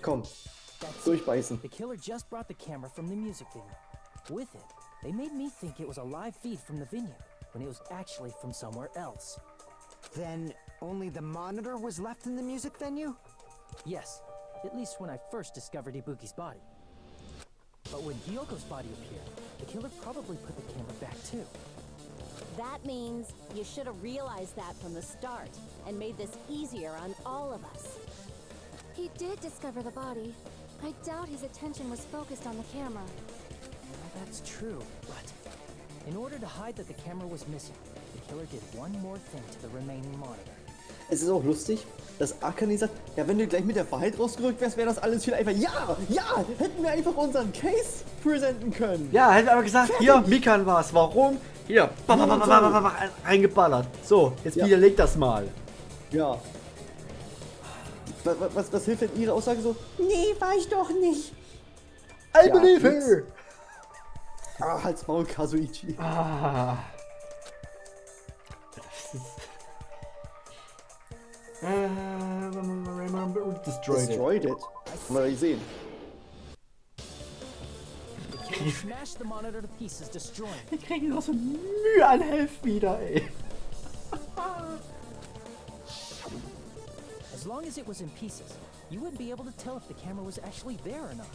Komm, That's durchbeißen. The killer just brought the camera from the music venue. With it, they made me think it was a live feed from the venue, when it was actually from somewhere else. Then only the monitor was left in the music venue? Yes, at least when I first discovered Ibuki's body. But when Hyoko's body appeared, the killer probably put the camera back too. That means you should have realized that from the start and made this easier on all of us. He did discover the body. I doubt his attention was focused on the camera. Well, that's true, but in order to hide that the camera was missing, the killer did one more thing to the remaining monitor. Es ist auch lustig, dass Akane sagt, ja, wenn du gleich mit der Wahrheit rausgerückt wärst, wäre das alles viel einfacher. Ja, hätten wir einfach unseren Case präsentieren können. Ja, hätten wir aber gesagt, fertig. Hier, Mikan war's. Warum? Hier, reingeballert. So, jetzt widerlegt das mal. Ja. Was hilft denn Ihre Aussage so? Nee, war ich doch nicht. I believe her. Halt's Maul, Kazuichi. Das ist... Destroyed it. Haben wir gesehen. The killer smashed the monitor to pieces, destroying it. Wir kriegen noch so Mühe an Hälfte wieder, ey. As long as it was in pieces, you wouldn't be able to tell if the camera was actually there or not.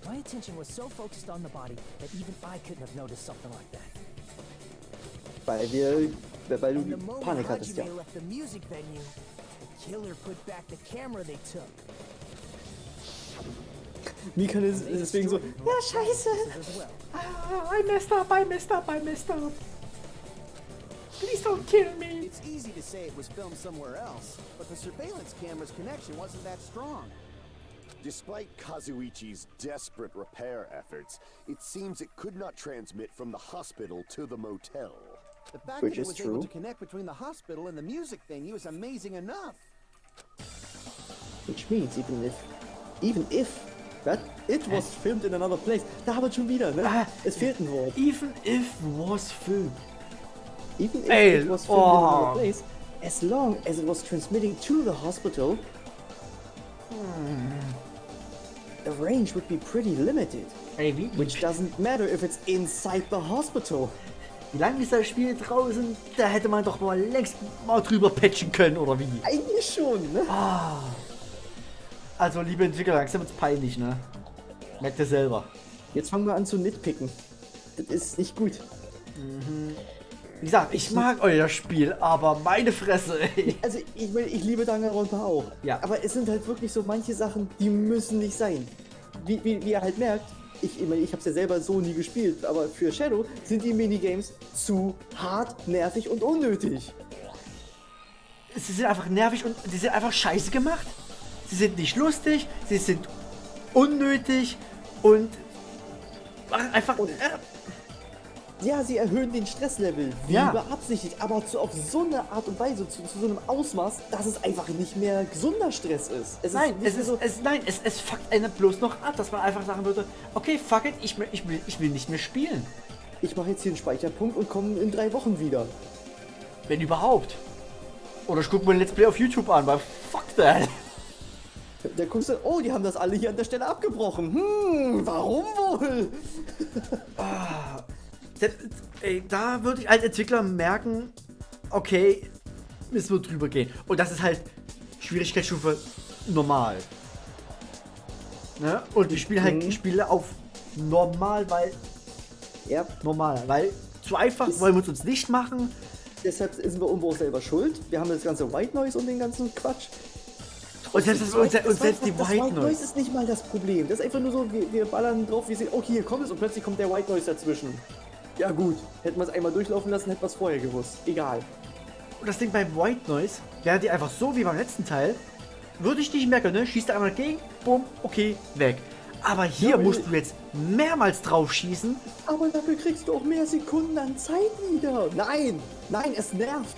My attention was so focused on the body that even I couldn't have noticed something like that. Weil du Panik hattest, ja. Left the music venue, the killer put back the camera they took. Mikan ist deswegen so, ja, scheiße. I messed up. Please don't kill me. It's easy to say it was filmed somewhere else, but the surveillance camera's connection wasn't that strong. Despite Kazuichi's desperate repair efforts, it seems it could not transmit from the hospital to the motel. The fact Which that it is was true. able to connect between the hospital and the music venue is amazing enough. Which means, even if that it was filmed in another place. Da haben wir schon wieder, ne? Es fehlt ein Wort. Even if was filmed. Even if it was filmed in another place, as long as it was transmitting to the hospital, the range would be pretty limited. Ey, which doesn't matter if it's inside the hospital. Wie lange ist das Spiel draußen? Da hätte man doch mal längst mal drüber patchen können, oder wie? Eigentlich schon, ne? Also, liebe Entwickler, langsam wird's peinlich, ne? Merkt ihr selber. Jetzt fangen wir an zu nitpicken. Das ist nicht gut. Wie gesagt, ich mag euer Spiel, aber meine Fresse, ey. Also, ich liebe Danganronpa auch. Ja. Aber es sind halt wirklich so manche Sachen, die müssen nicht sein. Wie ihr halt merkt, ich hab's ja selber so nie gespielt, aber für Shadow sind die Minigames zu hart, nervig und unnötig. Sie sind einfach nervig und sie sind einfach scheiße gemacht. Sie sind nicht lustig, sie sind unnötig und machen einfach... Ja, sie erhöhen den Stresslevel, wie beabsichtigt, aber auf so eine Art und Weise, zu so einem Ausmaß, dass es einfach nicht mehr gesunder Stress ist. Es fuckt einen bloß noch ab, dass man einfach sagen würde, okay, fuck it, ich will nicht mehr spielen. Ich mache jetzt hier einen Speicherpunkt und komme in 3 Wochen wieder. Wenn überhaupt. Oder ich gucke mir ein Let's Play auf YouTube an, weil fuck that. Da guckst du, oh, die haben das alle hier an der Stelle abgebrochen. Warum wohl? Da würde ich als Entwickler merken, okay, müssen wir drüber gehen. Und das ist halt Schwierigkeitsstufe normal. Ne? Und ich spiele halt Spiele auf normal, weil... Ja. Normal, weil zu einfach wollen wir uns nicht machen. Deshalb sind wir irgendwo auch selber schuld. Wir haben das ganze White Noise und den ganzen Quatsch. Und selbst die White Noise ist nicht mal das Problem. Das ist einfach nur so, wir ballern drauf, wir sehen, okay, hier kommt es und plötzlich kommt der White Noise dazwischen. Ja gut, hätten wir es einmal durchlaufen lassen, hätten wir es vorher gewusst. Egal. Und das Ding beim White Noise, wäre die einfach so wie beim letzten Teil, würde ich nicht merken, ne? Schießt da einmal gegen, bumm, okay, weg. Aber hier musst du jetzt mehrmals drauf schießen. Aber dafür kriegst du auch mehr Sekunden an Zeit wieder. Nein, es nervt.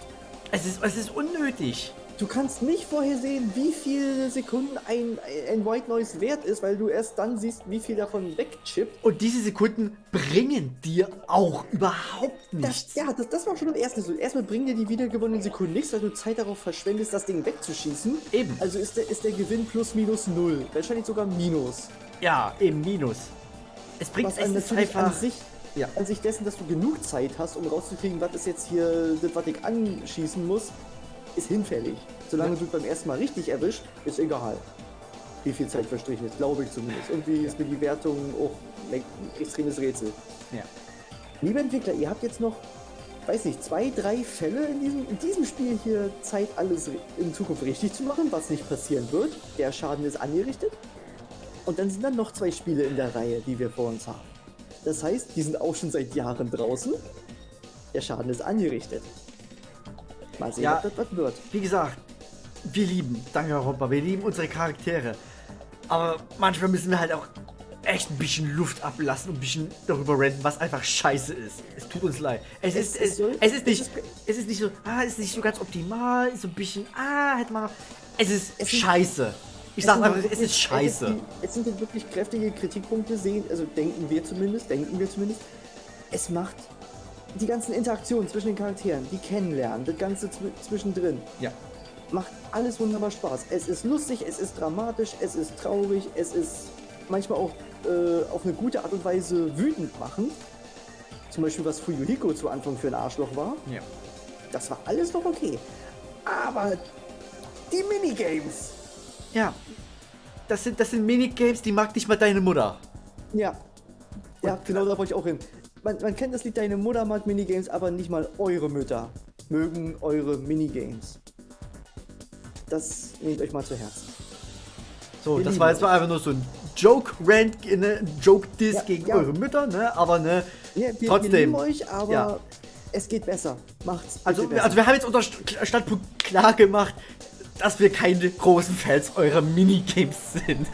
Es ist unnötig. Du kannst nicht vorhersehen, wie viele Sekunden ein White Noise wert ist, weil du erst dann siehst, wie viel davon wegchippt. Und diese Sekunden bringen dir auch überhaupt nichts. Das war schon im ersten so. Erstmal bringen dir die wiedergewonnenen Sekunden nichts, weil du Zeit darauf verschwendest, das Ding wegzuschießen. Eben. Also ist der Gewinn plus minus null. Wahrscheinlich sogar minus. Ja, eben Minus. Es bringt Was natürlich einfach... an sich dessen, dass du genug Zeit hast, um rauszukriegen, was ist jetzt hier, das, was ich anschießen muss, ist hinfällig. Solange du beim ersten Mal richtig erwischt, ist egal, wie viel Zeit verstrichen ist, glaube ich zumindest. Irgendwie ist mir die Wertung auch ein extremes Rätsel. Ja. Liebe Entwickler, ihr habt jetzt noch, weiß nicht, 2, 3 Fälle in diesem Spiel hier Zeit, alles in Zukunft richtig zu machen, was nicht passieren wird. Der Schaden ist angerichtet. Und dann sind dann noch 2 Spiele in der Reihe, die wir vor uns haben. Das heißt, die sind auch schon seit Jahren draußen. Der Schaden ist angerichtet. Mal sehen, ob das was wird. Wie gesagt, wir lieben Danganronpa, wir lieben unsere Charaktere. Aber manchmal müssen wir halt auch echt ein bisschen Luft ablassen und ein bisschen darüber ranten, was einfach scheiße ist. Es tut uns leid. Es ist nicht so ganz optimal, ist so ein bisschen, hätte man... Es ist scheiße. Ich sag einfach, es ist scheiße. Es sind jetzt wirklich kräftige Kritikpunkte, denken wir zumindest. Es macht die ganzen Interaktionen zwischen den Charakteren, die Kennenlernen, das Ganze zwischendrin. Ja. Macht alles wunderbar Spaß. Es ist lustig, es ist dramatisch, es ist traurig, es ist manchmal auch auf eine gute Art und Weise wütend machend. Zum Beispiel, was Fuyuhiko zu Anfang für ein Arschloch war. Ja. Das war alles noch okay. Aber die Minigames. Ja. Das sind Minigames, die mag nicht mal deine Mutter. Ja. Ja, genau da wollte ich auch hin. Man kennt das Lied, deine Mutter mag Minigames, aber nicht mal eure Mütter mögen eure Minigames. Das nehmt euch mal zu Herzen. So, Wir das lieben war jetzt euch. mal einfach nur so ein Joke-Rant, ne? Joke-Diss gegen ja. eure Mütter, ne? Aber ne, Ja, wir trotzdem. lieben euch, aber Ja. es geht besser. Macht's bitte Also besser. wir haben jetzt unter Standpunkt klar gemacht, dass wir keine großen Fans eurer Minigames sind.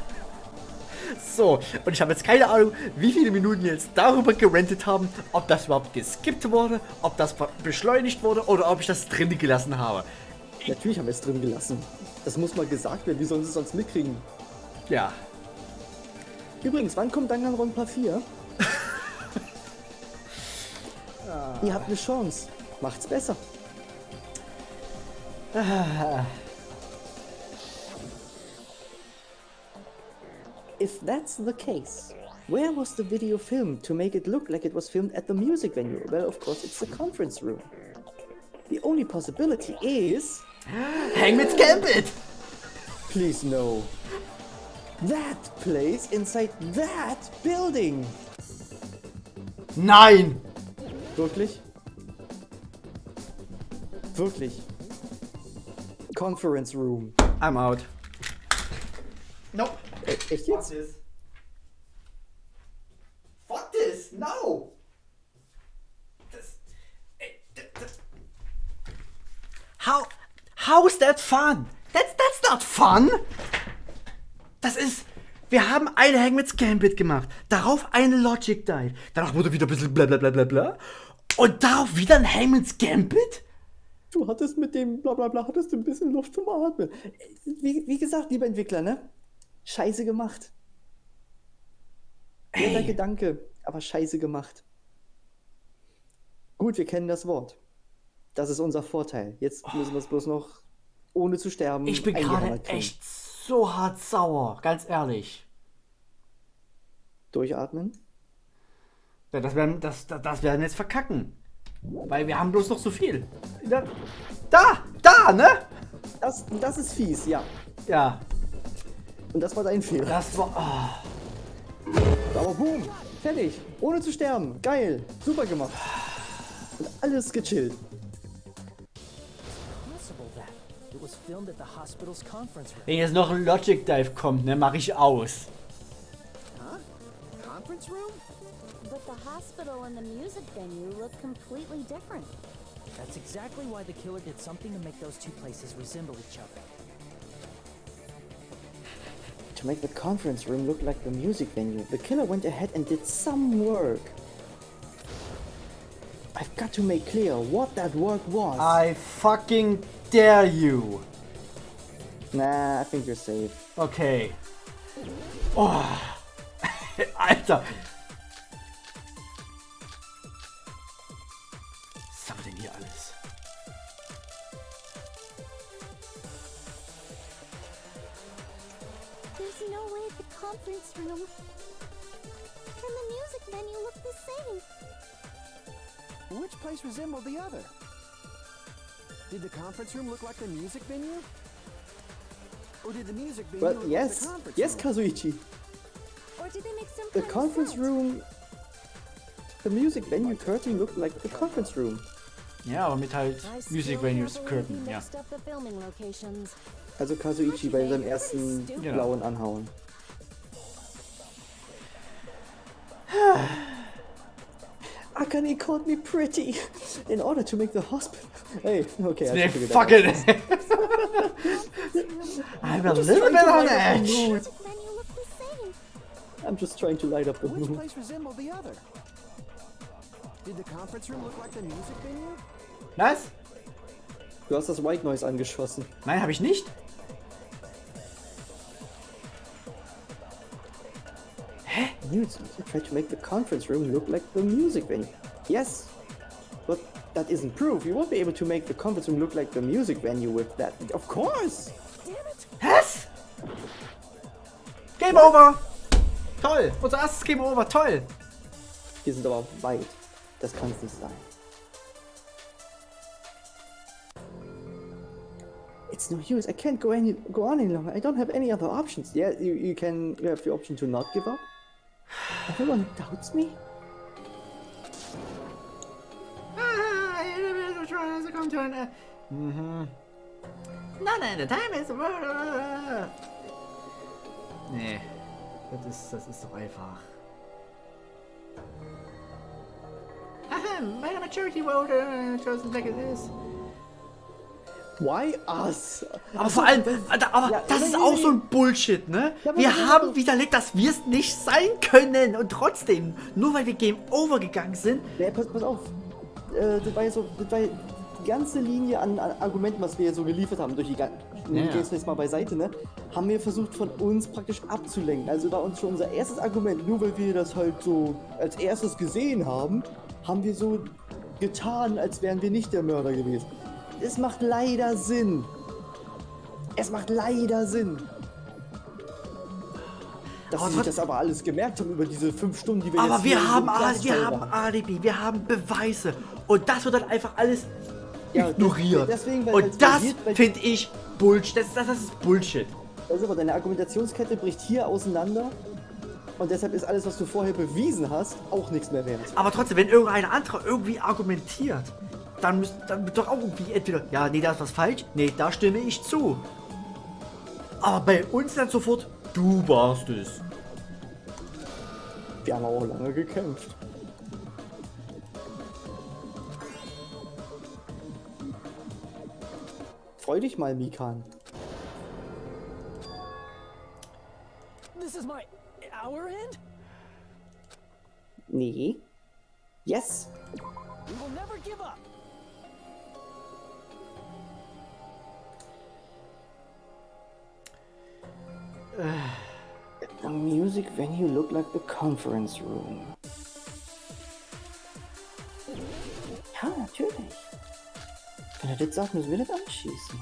So, und ich habe jetzt keine Ahnung, wie viele Minuten wir jetzt darüber gerantet haben, ob das überhaupt geskippt wurde, ob das beschleunigt wurde oder ob ich das drin gelassen habe. Natürlich haben wir es drin gelassen. Das muss mal gesagt werden, wie sollen sie es sonst mitkriegen? Ja. Übrigens, wann kommt Danganronpa 4? Ihr habt eine Chance. Macht's besser. If that's the case, where was the video filmed to make it look like it was filmed at the music venue? Well, of course, it's the conference room. The only possibility is... Hangman's Gambit! Please no. That place inside that building! Nein! Wirklich? Wirklich. Conference room. I'm out. Nope. Echt jetzt? Fuck this! No! How is that fun? That's not fun! Das ist... Wir haben eine Hangman's Gambit gemacht, darauf eine Logic Dive, danach wurde wieder ein bisschen bla bla bla bla bla und darauf wieder ein Hangman's Gambit? Du hattest mit dem Blablabla hattest du ein bisschen Luft zum Atmen. Wie gesagt, lieber Entwickler, ne? Scheiße gemacht. Netter Gedanke, aber scheiße gemacht. Gut, wir kennen das Wort. Das ist unser Vorteil. Jetzt müssen wir es bloß noch, ohne zu sterben, Ich bin gerade eingehandelt kriegen. echt so hart sauer, ganz ehrlich. Durchatmen. Ja, das werden wir jetzt verkacken. Weil wir haben bloß noch so viel. Da, ne? Das ist fies, ja. Ja, Und das war dein Fehler. das war... Aber boom, fertig. Ohne zu sterben. Geil. Super gemacht. Und alles gechillt. Possible that it was filmed at the hospital's conference room. Wenn jetzt noch ein Logic Dive kommt, ne, mache ich aus. Huh? Conference room? But the hospital and the music venue look completely different. That's exactly why the killer did something to make those two places resemble each other. To make the conference room look like the music venue, the killer went ahead and did some work. I've got to make clear what that work was. I fucking dare you. Nah, I think you're safe. Okay. Oh. Alter. Was haben wir denn hier alles? There's no way the conference room and the music venue look the same. Which place resembled the other? Did the conference room look like the music venue? Or did the music venue Well, look like yes. the conference Yes, room? Kazuichi. Or did they make some The kind conference of set? room... The music venue curtain looked like the conference room. Ja, aber mit halt I still Music can't Venues believe Curtain, he ja. mixed up the filming locations. Also Kazuichi bei seinem ersten Genau. blauen Anhauen. Akane called me pretty in order to make the hospital. Hey, okay. I Nee, should figure that fuck out. it. I'm a little bit on edge. Music venue look the same. I'm just trying to light up the Which mood. place resembled the other? Did the conference room look like the music venue? Was? Du hast das White Noise angeschossen. Nein, habe ich nicht. You try to make the conference room look like the music venue. Yes, but that isn't proof. You won't be able to make the conference room look like the music venue with that. Of course! Was? Game over. Toll. Unser erstes Game over. Toll. Wir sind aber weit. Das kann es nicht sein. It's no use. I can't go on any longer. I don't have any other options. Yeah, you have the option to not give up. Everyone doubts me. Nein, the time is... Nee, das ist doch einfach. Meine Maturity vote chosen like it is. Why us? Aber vor allem, aber Ja, das aber ist nee, auch nee. so ein Bullshit, ne? Ja, aber Wir das ist haben doch- widerlegt, dass wir es nicht sein können. Und trotzdem, nur weil wir Game Over gegangen sind. Nee, pass auf. Das war ja so, das war ja die ganze Linie an Argumenten, was wir so geliefert haben, durch die ganzen, Ja. gehen jetzt mal beiseite, ne? Haben wir versucht von uns praktisch abzulenken. Also war uns schon unser erstes Argument, nur weil wir das halt so als erstes gesehen haben, haben wir so getan, als wären wir nicht der Mörder gewesen. Es macht leider Sinn. Es macht leider Sinn. Dass Aber sie sich trotz- das aber alles gemerkt haben über diese 5 Stunden, die wir Aber jetzt wir hier haben im alles, wir Klassenteil haben waren. Alibi, wir haben Beweise. Und das wird dann einfach alles Ja, ignoriert. deswegen, weil und weil's das basiert, weil- finde ich Bullshit. Das ist Bullshit. Also, aber deine Argumentationskette bricht hier auseinander und deshalb ist alles, was du vorher bewiesen hast, auch nichts mehr wert. Aber trotzdem, wenn irgendein anderer irgendwie argumentiert, dann wird doch auch irgendwie entweder, ja, nee, da ist was falsch, nee, da stimme ich zu. Aber bei uns dann sofort, du warst es. Wir haben auch lange gekämpft. Freu dich mal, Mikan. This is our end? Nee. Yes. We will never give up. The music venue looked like the conference room. Ja, natürlich. Wenn er das sagt, müssen wir das anschießen.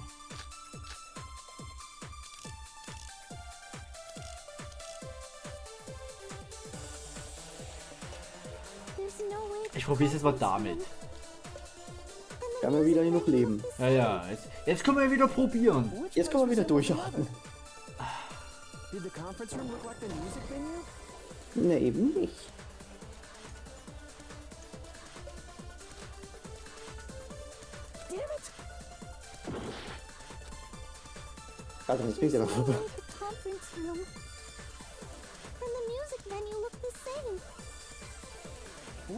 There's no way the Ich probiere es jetzt mal damit. Wir haben ja wieder genug Leben. Ja, jetzt können wir wieder probieren. Which Jetzt place können wir wieder resembled the durchatmen. other? Did the conference room look like the music venue? Ne, eben nicht. Damn it! Warte, jetzt bin ich aber There's no vorbei. way the conference room and the music venue look the same.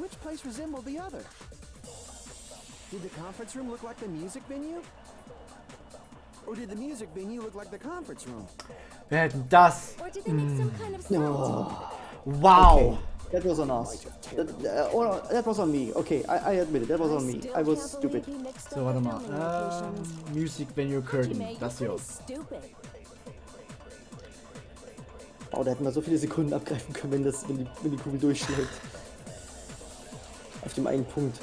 Which place resembled the other? Did the conference room look like the music venue? Or did the music venue look like the conference room? Wir hätten das. Or did they make some kind of set? Wow. Okay. That was on us. That was on me. Okay, I admit it. That was on me. I was stupid. So, warte mal. Music Venue Curtain. Das hier. Oh, da hätten wir so viele Sekunden abgreifen können, wenn die Kugel durchschlägt. Auf dem einen Punkt.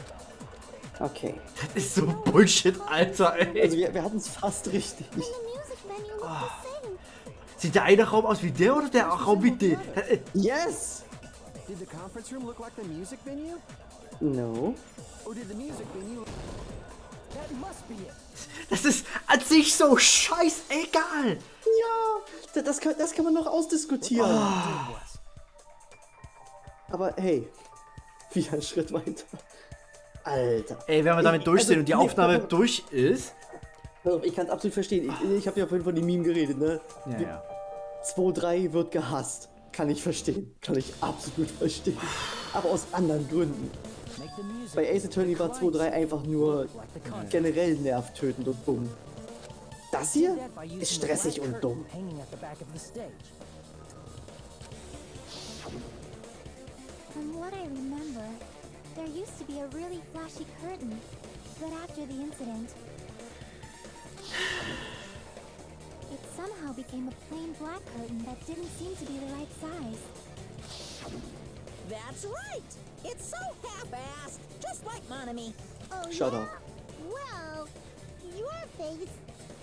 Okay. Das ist so Bullshit, Alter, ey. Also wir hatten es fast richtig. Sieht der eine Raum aus wie der oder der Raum wie der? Yes! Did the conference room look like the music venue? No. Or did the music venue... That must be it. Das ist an sich so scheißegal. Ja, das kann man noch ausdiskutieren. Aber hey, wieder ein Schritt weiter. Alter. Ey, wenn wir damit durchstehen und die Aufnahme durch ist. Ich kann es absolut verstehen. Ich habe ja vorhin von dem Meme geredet, ne? Ja. 2-3 wird gehasst. Kann ich verstehen. Kann ich absolut verstehen. Aber aus anderen Gründen. Bei Ace Attorney war 2-3 einfach nur generell nervtötend und dumm. Das hier ist stressig und dumm. From what I remember, there used to be a really flashy curtain, but after the incident, it somehow became a plain black curtain that didn't seem to be the right size. That's right! It's so half-assed, just like Monami. Oh, Shut yeah? up. Well, your face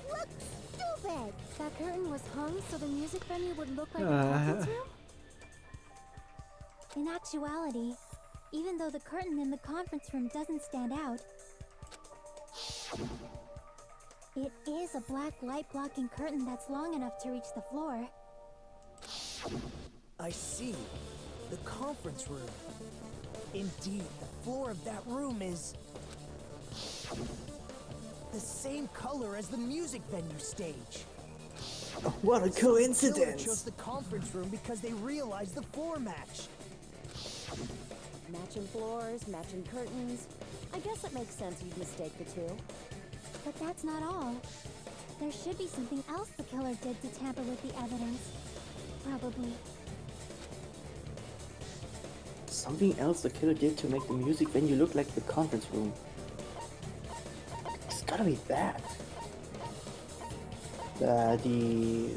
looks stupid. That curtain was hung so the music venue would look like a conference room? In actuality, even though the curtain in the conference room doesn't stand out, it is a black light-blocking curtain that's long enough to reach the floor. I see. The conference room. Indeed, the floor of that room is the same color as the music venue stage. What a The killer coincidence! chose the conference room because they realized the floor match. Matching floors, matching curtains. I guess it makes sense you'd mistake the two. But that's not all. There should be something else the killer did to tamper with the evidence. Probably. Something else the killer did to make the music venue look like the conference room. It's gotta be that. Nee.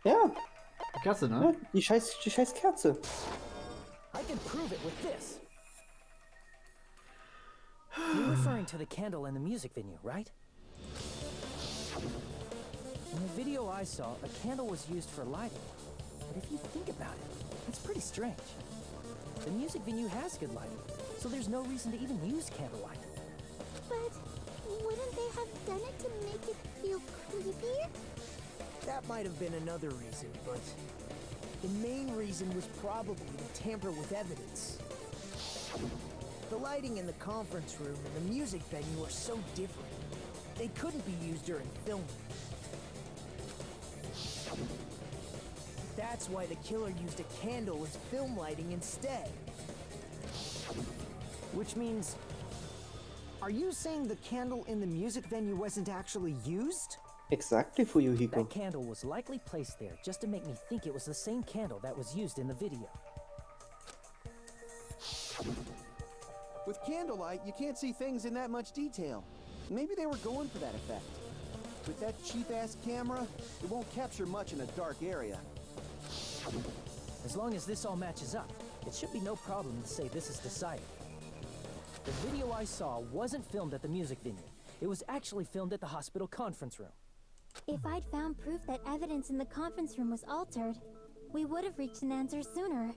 Ja, Kerze, ja, ne? die scheiß Kerze. I can prove it with this. You're referring to the candle in the music venue, right? In the video I saw, a candle was used for lighting. But if you think about it, it's pretty strange. The music venue has good lighting, so there's no reason to even use candlelight. But wouldn't they have done it to make it feel creepier? That might have been another reason, but the main reason was probably to tamper with evidence. The lighting in the conference room and the music venue are so different. They couldn't be used during filming. That's why the killer used a candle as film lighting instead. Which means... Are you saying the candle in the music venue wasn't actually used? Exactly for you, Hiko. That candle was likely placed there just to make me think it was the same candle that was used in the video. With candlelight, you can't see things in that much detail. Maybe they were going for that effect. With that cheap-ass camera, it won't capture much in a dark area. As long as this all matches up, it should be no problem to say this is decided. The video I saw wasn't filmed at the music venue. It was actually filmed at the hospital conference room. If I'd found proof that evidence in the conference room was altered, we would have reached an answer sooner.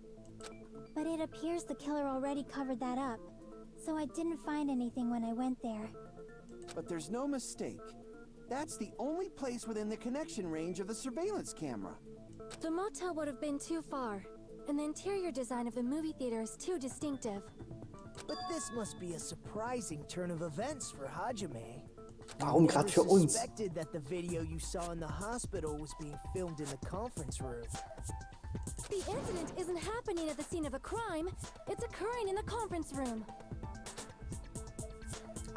But it appears the killer already covered that up, so I didn't find anything when I went there. But there's no mistake. That's the only place within the connection range of the surveillance camera. The motel would have been too far, and the interior design of the movie theater is too distinctive. But this must be a surprising turn of events for Hajime. Warum gerade für uns? Suspected that the video you saw in the hospital was being filmed in the conference room. The incident isn't happening at the scene of a crime, it's occurring in the conference room.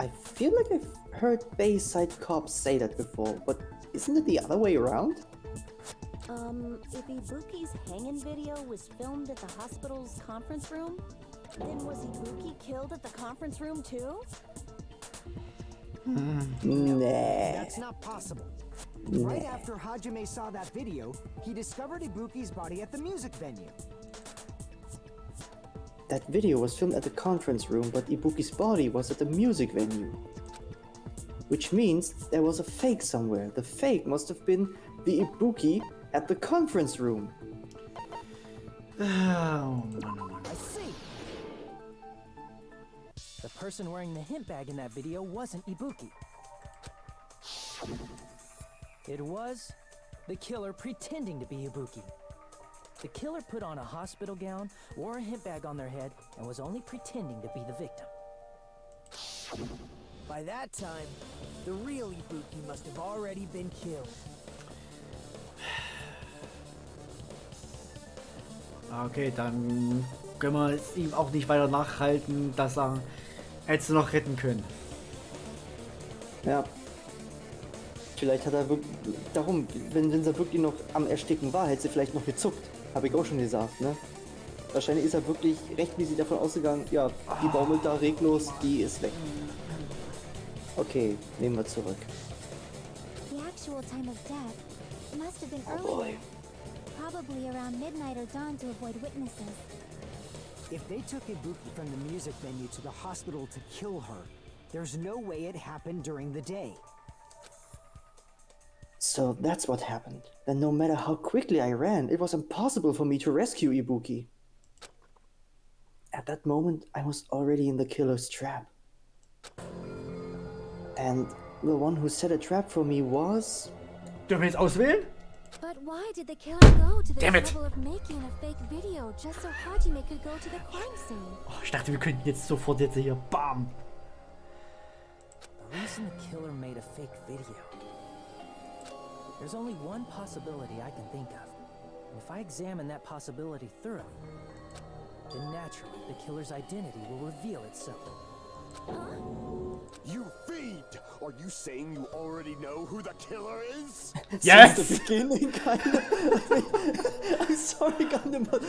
I feel like I've heard Bayside cops say that before, but isn't it the other way around? If Ibuki's hanging video was filmed at the hospital's conference room, then was Ibuki killed at the conference room too? Nah. That's not possible. Right after Hajime saw that video, he discovered Ibuki's body at the music venue. That video was filmed at the conference room, but Ibuki's body was at the music venue. Which means there was a fake somewhere. The fake must have been the Ibuki at the conference room. Oh, Mann, oh Mann. I see. The person wearing the hint bag in that video wasn't Ibuki. It was the killer pretending to be Ibuki. The killer put on a hospital gown, wore a hint bag on their head, and was only pretending to be the victim. By that time, the real Ibuki must have already been killed. Okay, dann können wir es ihm auch nicht weiter nachhalten, dass er hätte sie noch retten können. Ja. Vielleicht hat er wirklich. Darum, wenn sie wirklich noch am Ersticken war, hätte sie vielleicht noch gezuckt. Habe ich auch schon gesagt, ne? Wahrscheinlich ist er wirklich recht wie sie davon ausgegangen, ja, die baumelt da reglos, die ist weg. Okay, nehmen wir zurück. The actual time of death must have been Oh boy. earlier. Probably around midnight or dawn to avoid witnesses. If they took Ibuki from the music venue to the hospital to kill her, there's no way it happened during the day. So that's what happened. Then no matter how quickly I ran, it was impossible for me to rescue Ibuki. At that moment, I was already in the killer's trap. And the one who set a trap for me was... Dürfen wir jetzt auswählen? But why did the killer go to the Damn it. trouble of making a fake video just so Hajime could go to the crime scene? Oh, ich dachte, wir könnten jetzt sofort jetzt hier, bam. The reason the killer made a fake video. There's only one possibility I can think of. And if I examine that possibility thoroughly, then naturally the killer's identity will reveal itself. You fiend! Are you saying you already know who the killer is? Yes! Since the beginning, kind of. I'm sorry, Gundam, but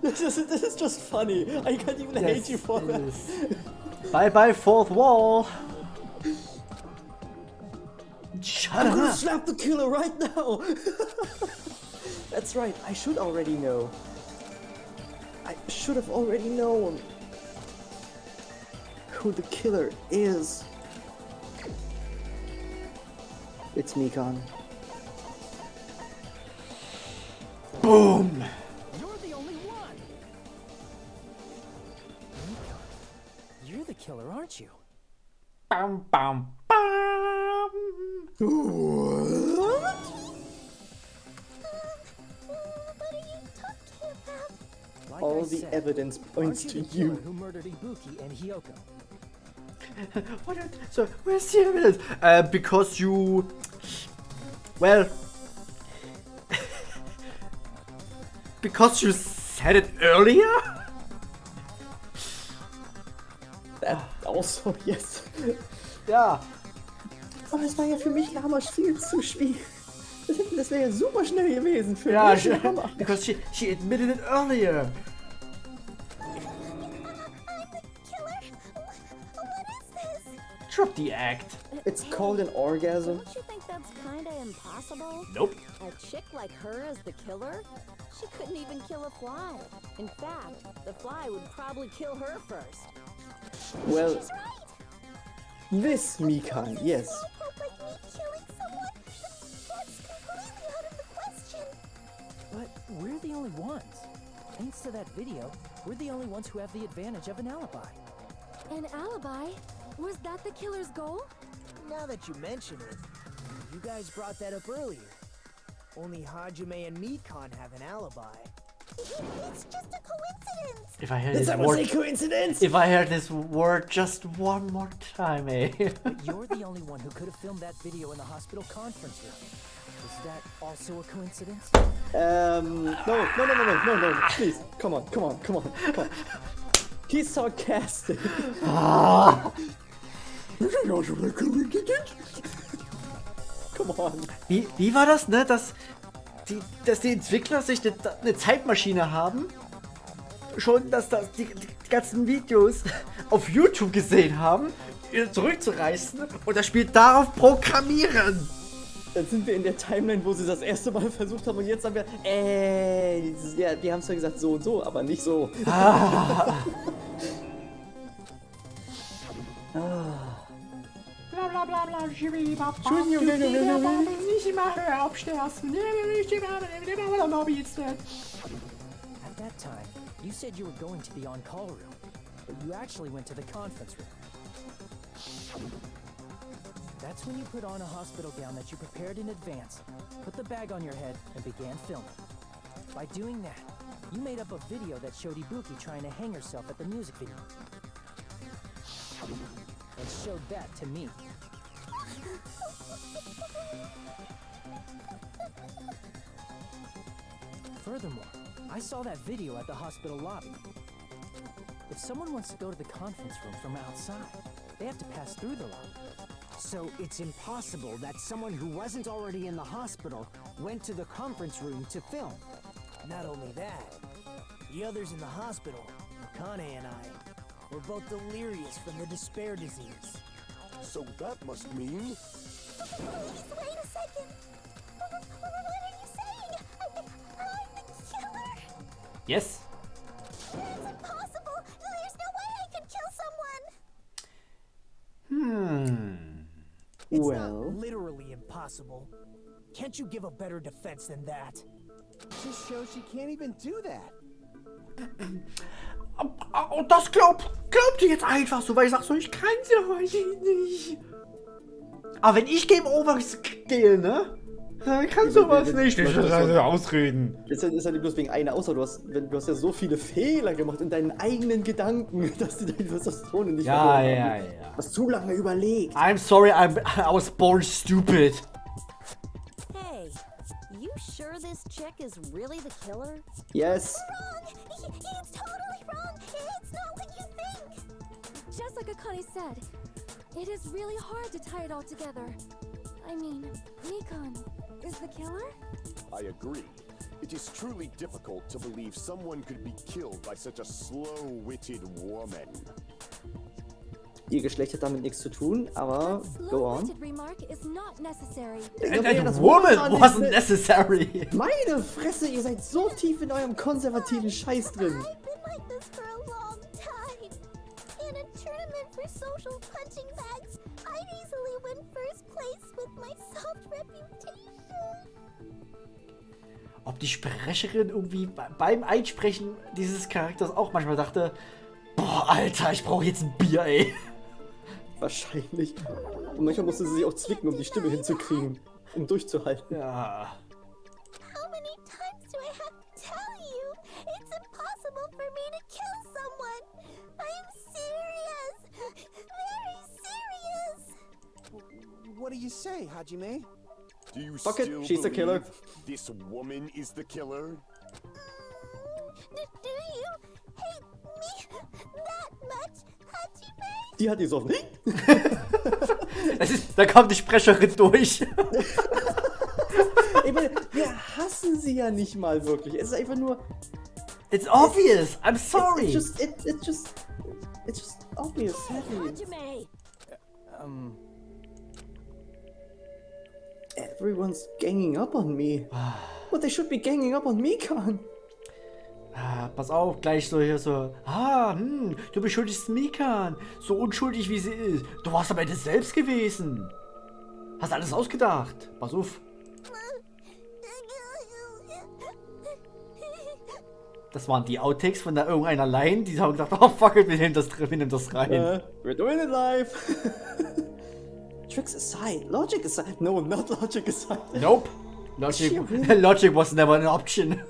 this is just funny. I can't even hate you for that. Bye bye, fourth wall. Shut I'm gonna up. slap the killer right now! That's right, I should already know. I should have already known who the killer is. It's Mikan. Boom. You're the only one! You're the killer, aren't you? Bam, bam, bam. What are you talking about? Like All I the said, evidence points aren't to you the killer you. who murdered Ibuki and Hyoko? What? So, where's the evidence? Because you... Well... because you said it earlier? That also, yes. Ja. Aber es war ja für mich damals viel zu schwierig. Das wäre ja super schnell gewesen für Ja, mich. Hammer. because she admitted it earlier. Drop the act. It's called an orgasm. Don't you think that's kinda impossible? Nope. A chick like her as the killer? She couldn't even kill a fly. In fact, the fly would probably kill her first. Well, this Mikan, yes. But we're the only ones. Thanks to that video, we're the only ones who have the advantage of an alibi. An alibi? Was that the killer's goal? Now that you mention it, you guys brought that up earlier. Only Hajime and Mikan have an alibi. It's just a coincidence. If I heard Is this that was a word, coincidence? if I heard this word just one more time, eh? But you're the only one who could have filmed that video in the hospital conference room. Is that also a coincidence? No, please, come on. He's sarcastic. Come on. Wie war das, ne? Dass die Entwickler sich eine Zeitmaschine haben, schon, dass die ganzen Videos auf YouTube gesehen haben, wieder zurückzureißen und das Spiel darauf programmieren. Dann sind wir in der Timeline, wo sie das erste Mal versucht haben und jetzt haben wir, ja, wir haben zwar gesagt so und so, aber nicht so. Bla bla bla bla, Entschuldigung. nicht immer höher aufsterben. At that time, you said you were going to the on-call room, but you actually went to the conference room. That's when you put on a hospital gown that you prepared in advance, put the bag on your head, and began filming. By doing that, you made up a video that showed Ibuki trying to hang herself at the music video. And showed that to me. Furthermore, I saw that video at the hospital lobby. If someone wants to go to the conference room from outside, they have to pass through the lobby. So it's impossible that someone who wasn't already in the hospital went to the conference room to film. Not only that, the others in the hospital, Akane and I, were both delirious from the despair disease. So that must mean... Wait a second. What are you saying? I'm the killer? Yes. It's impossible. There's no way I could kill someone. It's Well. not literally impossible. Can't you give a better defense than that? Just shows she can't even do that. Und das glaubt ihr jetzt einfach so, weil ich sag so, ich kann sie aber nicht. Aber wenn ich Game Over gehe, ne? Dann kann sowas nicht. Ich will ausreden. Das ist ja nicht bloß wegen einer Aussage. Du hast ja so viele Fehler gemacht in deinen eigenen Gedanken, dass du deine Testosteron nicht verloren haben. Ja. Du hast zu lange überlegt. I'm sorry, I was born stupid. Hey, you sure this chick is really the killer? Yes. Wrong. It's totally wrong. It's not what you think. Just like Akane said, it is really hard to tie it all together. I mean, Nikon is the killer? I agree. It is truly difficult to believe someone could be killed by such a slow-witted woman. Ihr Geschlecht hat damit nichts zu tun, aber go on. Slow-witted remark is not necessary. And woman wasn't necessary. Meine Fresse, ihr seid so tief in eurem konservativen Scheiß drin. I've been like this for a long time. In a tournament for social punching bags, I'd easily win first place with my soft reputation. Ob die Sprecherin irgendwie beim Einsprechen dieses Charakters auch manchmal dachte, boah, Alter, ich brauche jetzt ein Bier, ey. Wahrscheinlich. Und manchmal musste sie sich auch zwicken, um die Stimme hinzukriegen, um durchzuhalten. Ja. How many times do I have to tell you? It's impossible for me to kill someone. I'm serious. Very serious. What do you say, Hajime? Do you Fuck it, still she's the killer. believe this woman is the killer? Do you hate me that much, Hajime? Die hat die so. Da kommt die Sprecherin durch. Ich meine, wir hassen sie ja nicht mal wirklich. Es ist einfach nur. It's obvious. I'm sorry. It's just obvious. Sadly. Hajime! Everyone's ganging up on me. But they should be ganging up on Mikan. Pass auf, gleich so hier so. Du beschuldigst Mikan. So unschuldig wie sie ist. Du warst am Ende selbst gewesen. Hast alles ausgedacht. Pass auf. Das waren die Outtakes von da irgendeiner Line, die haben gedacht, oh fuck it, wir nehmen das rein. We're doing it live. Tricks aside, logic aside. No, not logic aside. Nope. Logic was never an option.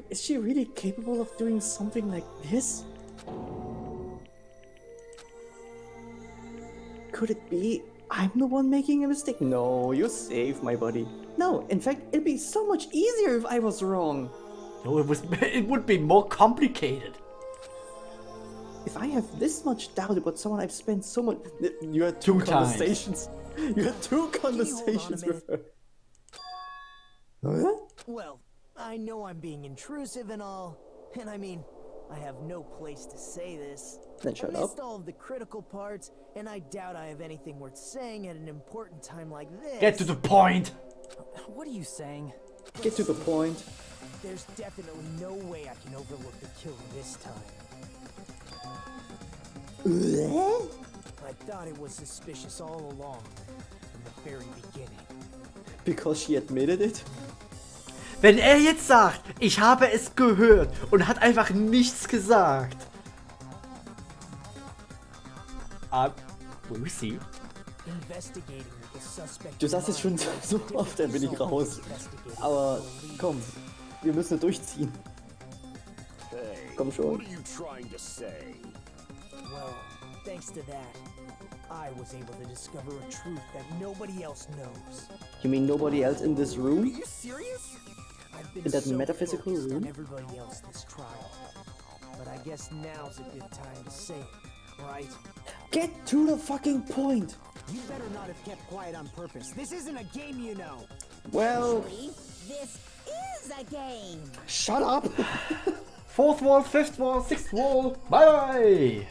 Is she really capable of doing something like this? Could it be I'm the one making a mistake? No, you're safe, my buddy. No, in fact, it'd be so much easier if I was wrong. No, it would be more complicated. if I have this much doubt about someone I've spent so much... You had two 2 times. conversations. You had 2 conversations with her. Huh? Well, I know I'm being intrusive and all, and I mean, I have no place to say this. Then shut I missed up. all of the critical parts, and I doubt I have anything worth saying at an important time like this. Get to the point. What are you saying? Get to the point. There's definitely no way I can overlook the killer this time. I thought it was suspicious all along, from the very beginning. Because she admitted it? Wenn er jetzt sagt, ich habe es gehört und hat einfach nichts gesagt. We will see. Investigating the suspect. Du sagst jetzt schon so oft, dann bin ich raus. Aber komm, wir müssen es durchziehen. Hey, Komm schon. what are you trying to say? Well, thanks to that, I was able to discover a truth that nobody else knows. You mean nobody else in this room? you serious? I've been In that so metaphysical focused room? on everybody else this trial. But I guess now's a good time to say it, right? Get to the fucking point! You better not have kept quiet on purpose. This isn't a game, you know. Well, This is a game. shut up! 4th wall, 5th wall, 6th wall. Bye bye.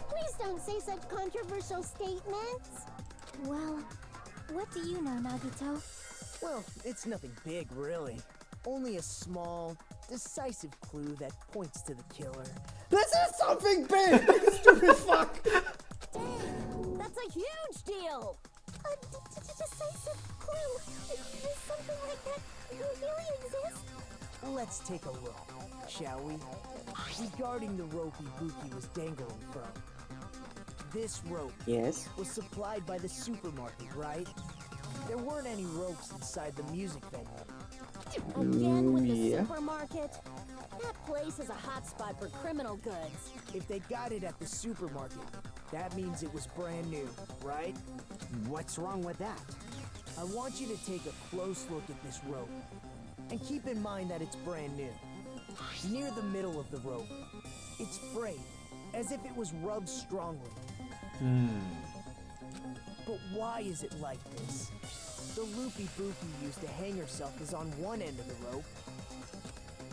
Please don't say such controversial statements. Well, what do you know, Nagito? Well, it's nothing big, really. Only a small, decisive clue that points to the killer. This is something big! Stupid fuck! Dang, that's a huge deal. A decisive clue. Does something like that really exist? Let's take a look, shall we? Regarding the rope Ibuki was dangling from. This rope Yes? was supplied by the supermarket, right? There weren't any ropes inside the music venue. Again with the yeah. supermarket. That place is a hotspot for criminal goods. If they got it at the supermarket, that means it was brand new, right? What's wrong with that? I want you to take a close look at this rope. And keep in mind that it's brand new. Near the middle of the rope, it's frayed, as if it was rubbed strongly. But why is it like this? The loopy Ibuki used to hang herself is on one end of the rope,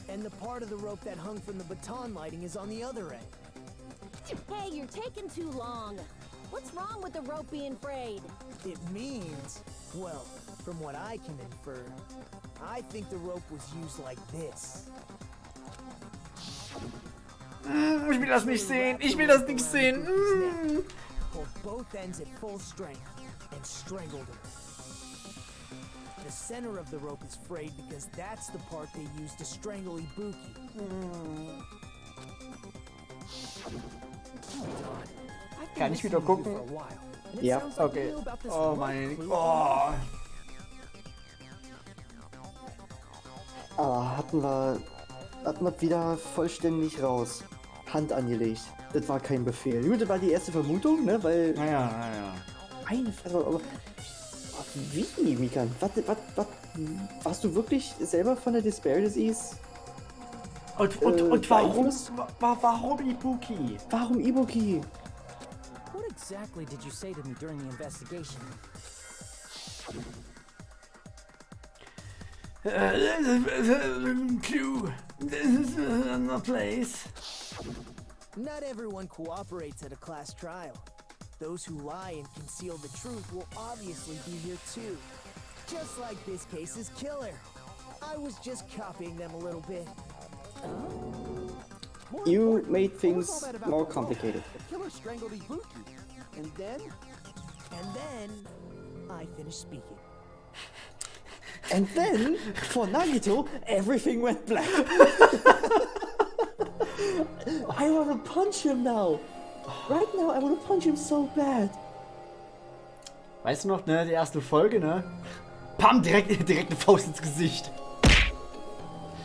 and the part of the rope that hung from the baton lighting is on the other end. Hey, you're taking too long. What's wrong with the rope being frayed? It means, well, from what I can infer, I think the rope was used like this. Ich will das nicht sehen. Ich will das nicht sehen. Pulled both ends at full strength and strangled her. The center of the rope is frayed because that's the part they used to strangle Ibuki. Kann ich wieder gucken? Ja, Okay. Oh mein Gott. Aber hatten wir wieder vollständig raus. Hand angelegt. Das war kein Befehl. Gut, das war die erste Vermutung, ne? Weil. Naja. Eine Frage, aber. Wie, Mikan? Was? Warst du wirklich selber von der Despair Disease? Und warum Ibuki? Warum Ibuki? What exactly did you say to me during the investigation? Clue. This is a place. Not everyone cooperates at a class trial. Those who lie and conceal the truth will obviously be here too. Just like this case's killer. I was just copying them a little bit. You made things more complicated. The killer strangled Ibuki. And then? And then, I finished speaking. And then, for Nagito, everything went black. I wanna punch him now. Right now, I wanna punch him so bad. Weißt du noch, ne, die erste Folge, ne? Pam, direkt eine Faust ins Gesicht.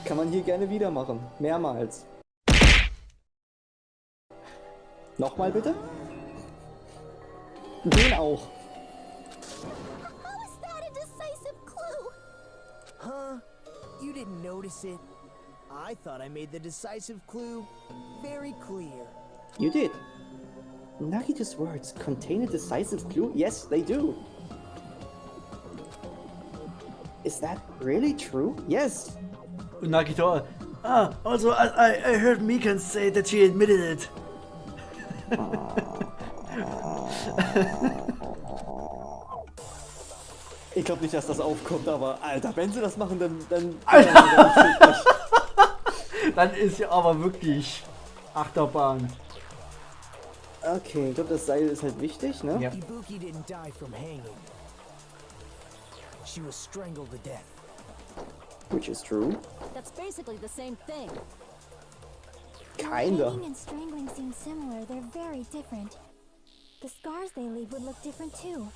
Kann man hier gerne wieder machen. Mehrmals. Nochmal bitte? Den auch. How is that a decisive clue? Huh? You didn't notice it? I thought I made the decisive clue very clear. You did. Nagito's words contain a decisive clue? Yes, they do. Is that really true? Yes. Und Nagito, also I heard Mikan say that she admitted it. Ich glaube nicht, dass das aufkommt, aber Alter, wenn sie das machen, dann Dann ist ja aber wirklich Achterbahn. Okay, ich glaube, das Seil ist halt wichtig, ne? Ja. Ibuki didn't die from hanging. She was strangled to death. Which is true. That's basically the same thing. Kinda. Hanging and strangling seem similar, they're very different. The scars they leave would look different too.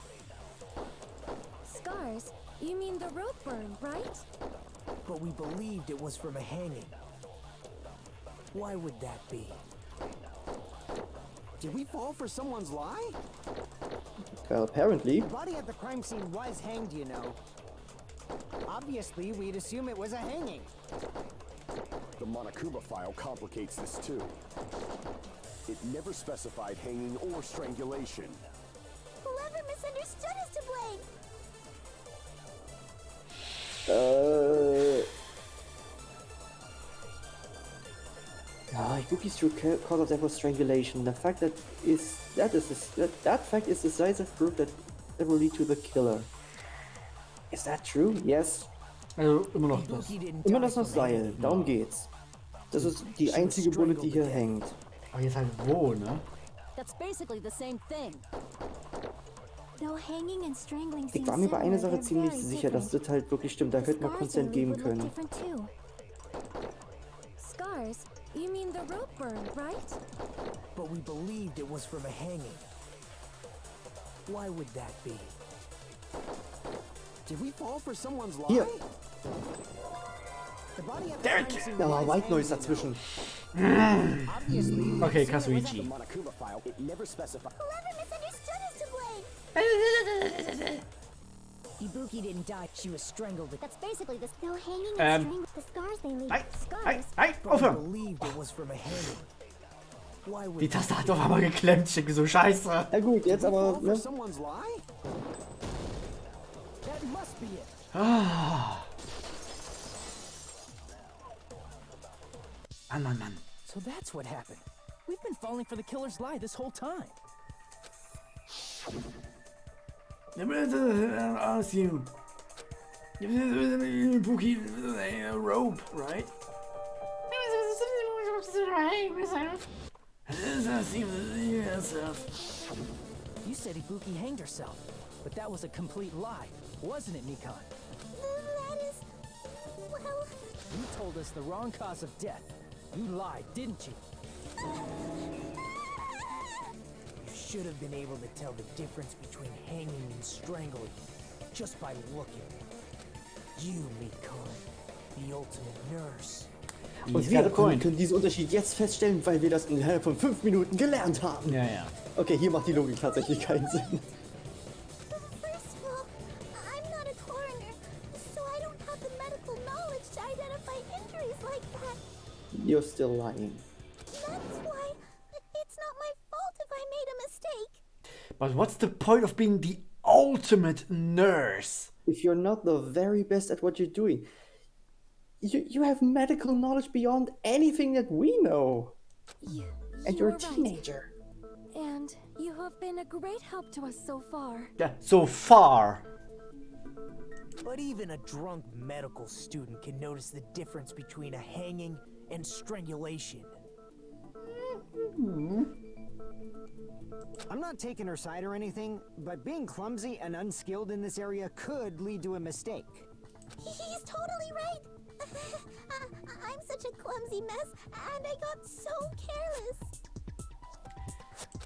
Scars? You mean the rope burn, right? But we believed it was from a hanging. Why would that be? Did we fall for someone's lie? Well, apparently. The body at the crime scene was hanged, you know. Obviously, we'd assume it was a hanging. The Monokuma file complicates this too. It never specified hanging or strangulation. Whoever misunderstood is to blame. Ibuki's true cause of death was strangulation. The fact that fact is decisive proof that it will lead to the killer. Is that true? Yes. Also immer noch das. Ibuki didn't Immer die das noch from Seil. hanging. Darum geht's. Das ist die einzige Bullet, die hier hängt. Aber jetzt halt wo, ne? That's basically the same thing. Though hanging and strangling Ich seem war mir bei einer similar, Sache they're ziemlich very sicher, dass different. das halt wirklich stimmt. Da The hätte man scars Consent they leave geben would können. look different too. Scars? You mean the rope burn, right? But we believed it was from a hanging. Why would that be? Did we fall for someone's lie? Hier. The body at the crime scene Da war was White Noise hanged, you dazwischen. know. Obviously, we'd Okay, assume it was a Kazuichi. Monokuma file, it never specified. Whoever misunderstood is to blame. Ibuki didn't die, she was strangled to death. That's basically the though hanging and strangling. The scars they leave. Scars. But we Aufhören! believed it was from a hanging. Why would Die Taste hat auf einmal geklemmt, ich denke so scheiße. Na gut, jetzt Did we aber, fall ne? for someone's lie? that must be it? Mann. So that's what happened. We've been falling for the killer's lie this whole time. Ask you. Bookie, a rope, right? You said Ibuki hanged herself, but that was a complete lie, wasn't it, Nikon? That is, well, You told us the wrong cause of death. You lied, didn't you? You should have been able to tell the difference between hanging and strangling just by looking. You, Nikon, the ultimate nurse. Und wir können diesen Unterschied jetzt feststellen, weil wir das innerhalb von 5 Minuten gelernt haben. Ja. Okay, hier macht die Logik tatsächlich keinen Sinn. first of all, I'm not a coroner, so I don't have the medical knowledge to identify injuries like that. You're still lying. That's why it's not my fault if I made a mistake. But what's the point of being the ultimate nurse? If you're not the very best at what you're doing, you have medical knowledge beyond anything that we know. And you're a You're right. teenager. And you have been a great help to us so far. Yeah, so far. But even a drunk medical student can notice the difference between a hanging and strangulation. I'm not taking her side or anything, but being clumsy and unskilled in this area could lead to a mistake. He's totally right. I'm such a clumsy mess, and I got so careless.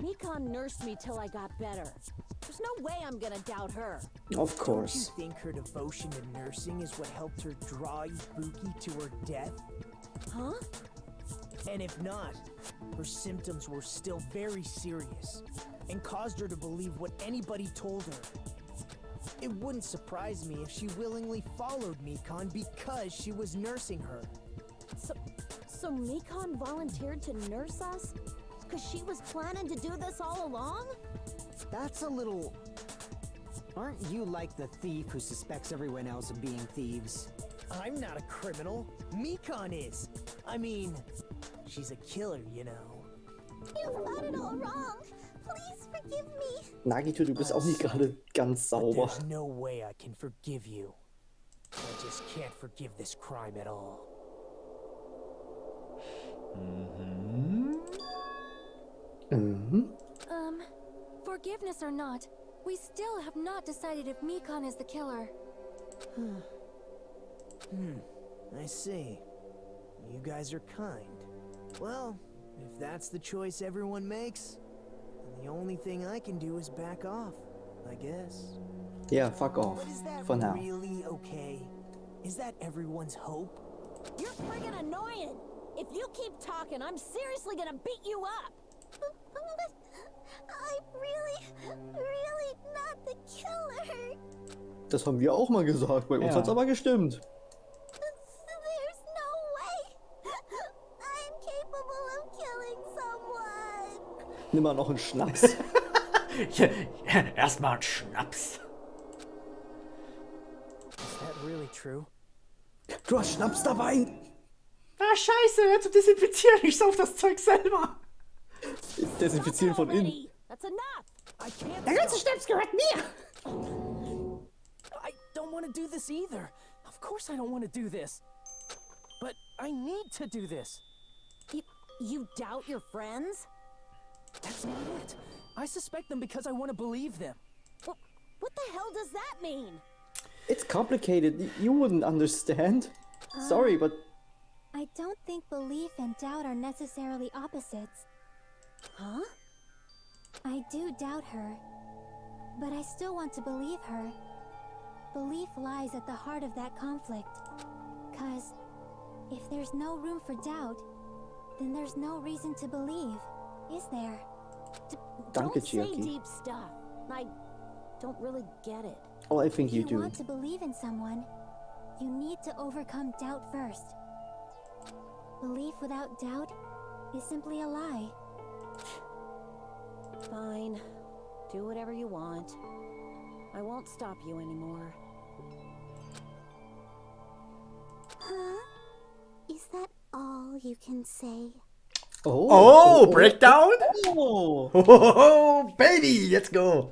Nikon nursed me till I got better. There's no way I'm gonna doubt her. Of Don't you course. think her devotion to nursing is what helped her draw Ibuki to her death? Huh? And if not, her symptoms were still very serious and caused her to believe what anybody told her. It wouldn't surprise me if she willingly followed Nikon because she was nursing her. So Mikon volunteered to nurse us? Because she was planning to do this all along? That's a little... Aren't you like the thief who suspects everyone else of being thieves? I'm not a criminal. Mikon is. I mean, she's a killer, you know. You've got it all wrong. Please forgive me. Nagito, du bist auch nicht gerade ganz sauber. There's no way I can forgive you. I just can't forgive this crime at all. Forgiveness or not, we still have not decided if Mikon is the killer. I see. You guys are kind. Well, if that's the choice everyone makes, then the only thing I can do is back off, I guess. Yeah, fuck off. But is that For now. really okay? Is that everyone's hope? You're friggin' annoying! If you keep talking, I'm seriously gonna beat you up! But I'm really not the killer. Das haben wir auch mal gesagt, bei uns Ja. hat's aber gestimmt. There's no way. I'm capable of killing someone. Nimm mal noch einen Schnaps. Erstmal ein Schnaps. Is that really true? Du hast Schnaps dabei. Ah, scheiße, hör zu desinfizieren. Ich sauf das Zeug selber. Desinfizieren von innen. Already. That's enough! I can't. Der ganze Schnaps gehört mir. I don't want to do this either. Of course I don't want to do this. But I need to do this. You doubt your friends? That's not it. I suspect them because I want to believe them. What the hell does that mean? It's complicated. You wouldn't understand. Sorry, but I don't think belief and doubt are necessarily opposites. Huh? I do doubt her, but I still want to believe her. Belief lies at the heart of that conflict. 'Cause if there's no room for doubt, then there's no reason to believe, is there? Danke, Don't say Chiaki. deep stuff. I don't really get it. Oh, I think you If you do. want to believe in someone, you need to overcome doubt first. Belief without doubt is simply a lie. Fine. Do whatever you want. I won't stop you anymore. Huh? Is that all you can say? Oh, breakdown? Oh. Oh, baby, let's go.